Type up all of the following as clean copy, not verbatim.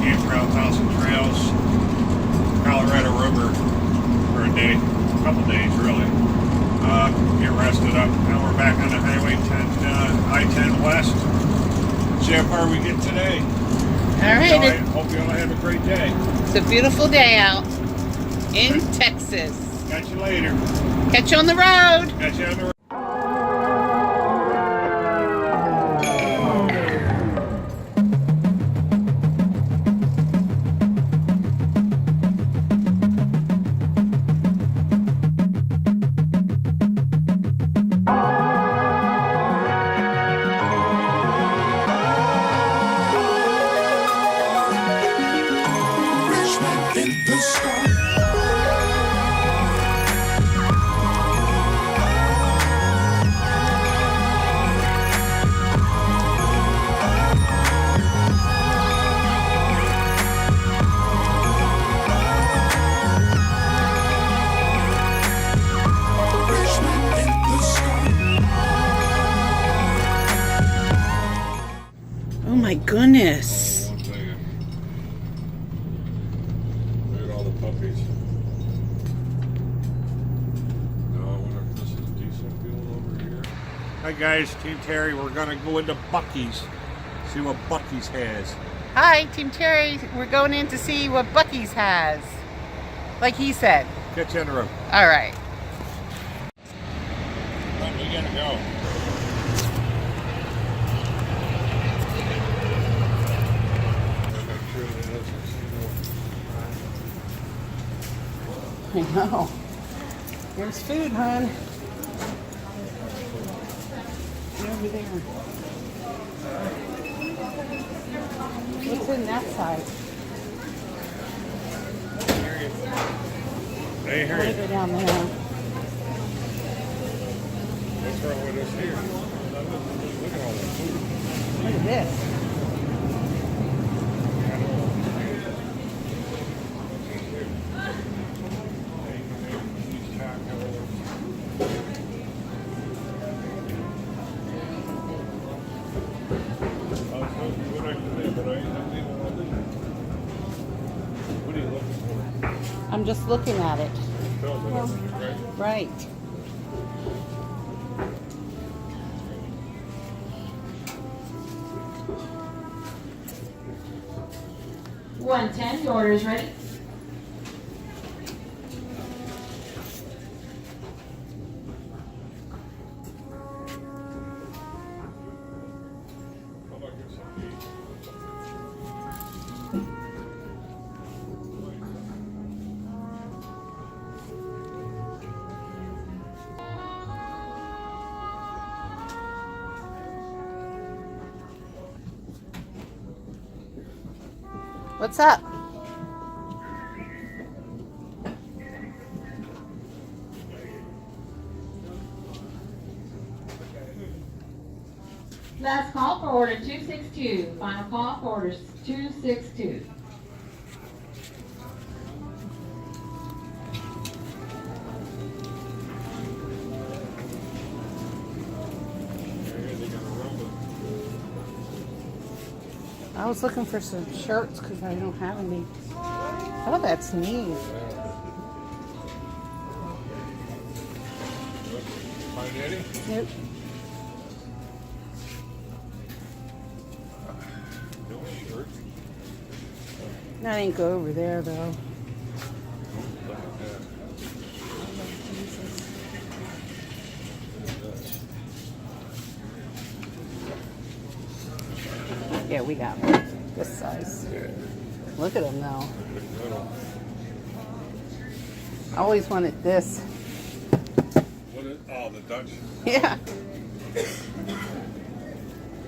campground, Thousand Trails, Colorado River for a day, a couple days really. Get rested up. Now we're back on the Highway 10, I-10 West. See how far we get today. All right. I hope you all have a great day. It's a beautiful day out in Texas. Catch you later. Catch you on the road. Catch you on the road. Oh my goodness. I'll tell you. Look at all the puppies. Now I wonder if this is decent fuel over here. Hi guys, Team Terry. We're gonna go into Buc-ees. See what Buc-ees has. Hi, Team Terry. We're going in to see what Buc-ee's has. Like he said. Catch you on the road. All right. We gotta go. I know. Here's food, hon. Get over there. What's in that side? Hey, I'll Harry. go down there. What's wrong with us here? Look at all that food. Look at this. What are you looking for? I'm just looking at it. Right. $110, your order is ready. What's up? Last call for order 262. Final call for order 262. I was looking for some shirts because I don't have any. Oh, that's neat. Find Eddie? Yep. No shirt. I didn't go over there though. Look at that. Yeah, we got this size. Look at them though. I always wanted this. What is, oh, the Dutch. Yeah.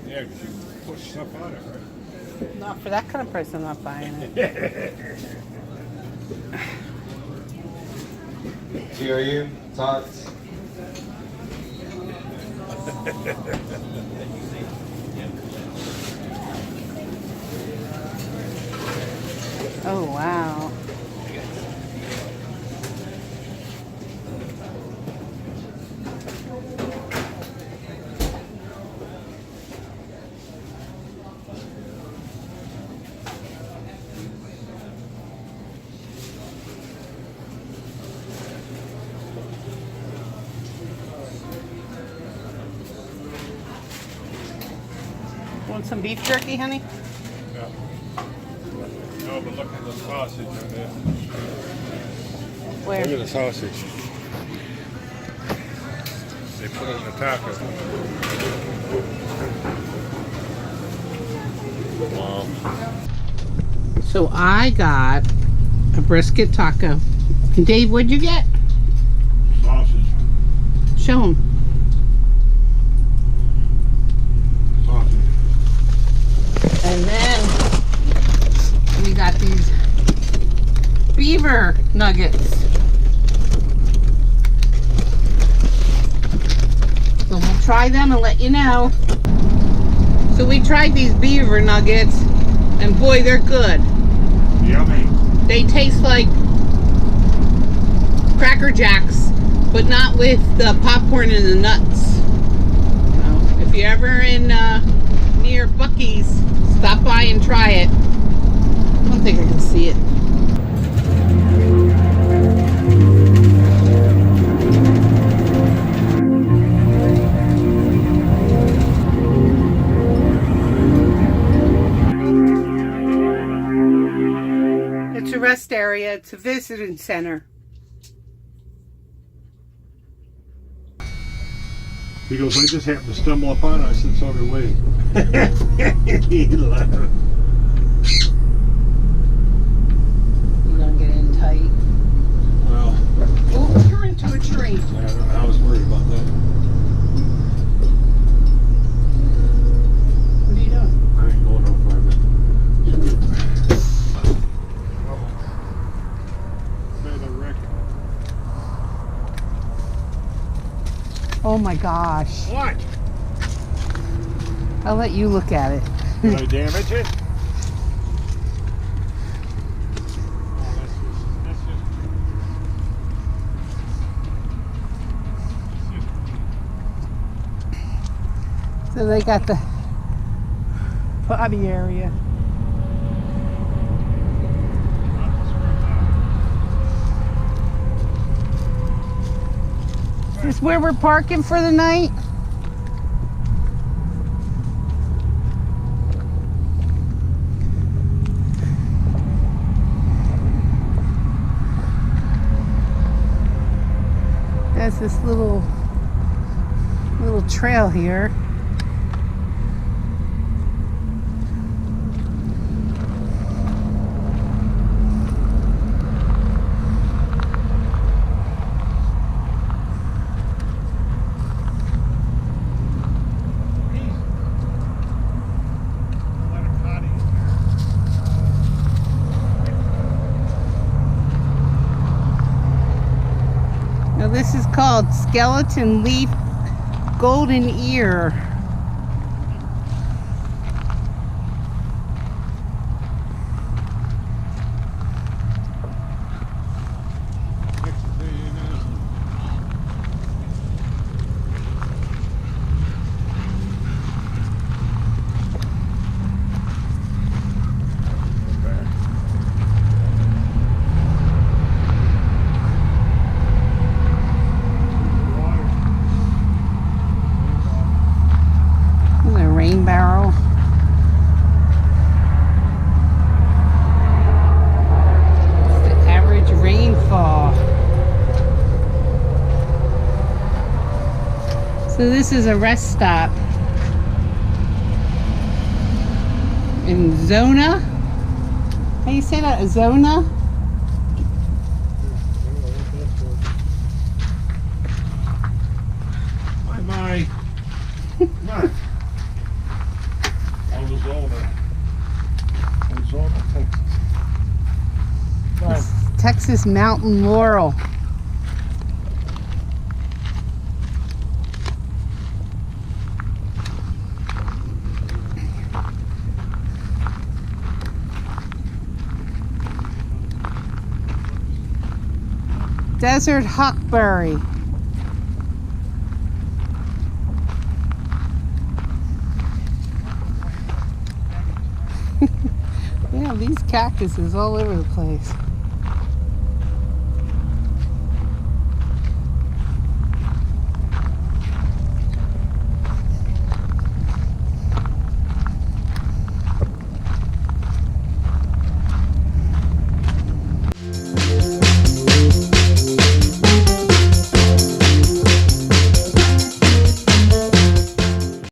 Yeah, because you push stuff on it, right? Not for that kind of price, I'm not buying it. TRU, tots. Oh, wow. Want some beef jerky, honey? Yeah. No, but look at the sausage on it. Where? Look at the sausage. They put it in the taco. Wow. So I got a brisket taco. And Dave, what'd you get? Sausage. Show him. Sausage. And then we got these beaver nuggets. So we'll try them and let you know. So we tried these beaver nuggets, and boy, they're good. Yummy. They taste like Cracker Jacks, but not with the popcorn and the nuts. So if you're ever in near Buc-ee's, stop by and try it. I don't think I can see it. It's a rest area. It's a visiting center. He goes, I just happened to stumble upon it. I said, so did we. He laughed. You're gonna get in tight. Well, Oh, you're into a tree. I was worried about that. What are you doing? I ain't going no further. Oh my gosh. What? I'll let you look at it. Did I damage it? So they got the body area. Is this where we're parking for the night? There's this little trail here. Now this is called skeleton leaf golden ear. Rain barrel. It's the average rainfall. So this is a rest stop in Zona. How do you say that? Zona? Bye-bye. Come on. Arizona, Texas. Texas Mountain Laurel. Desert Huckberry. Yeah, these cactuses all over the place.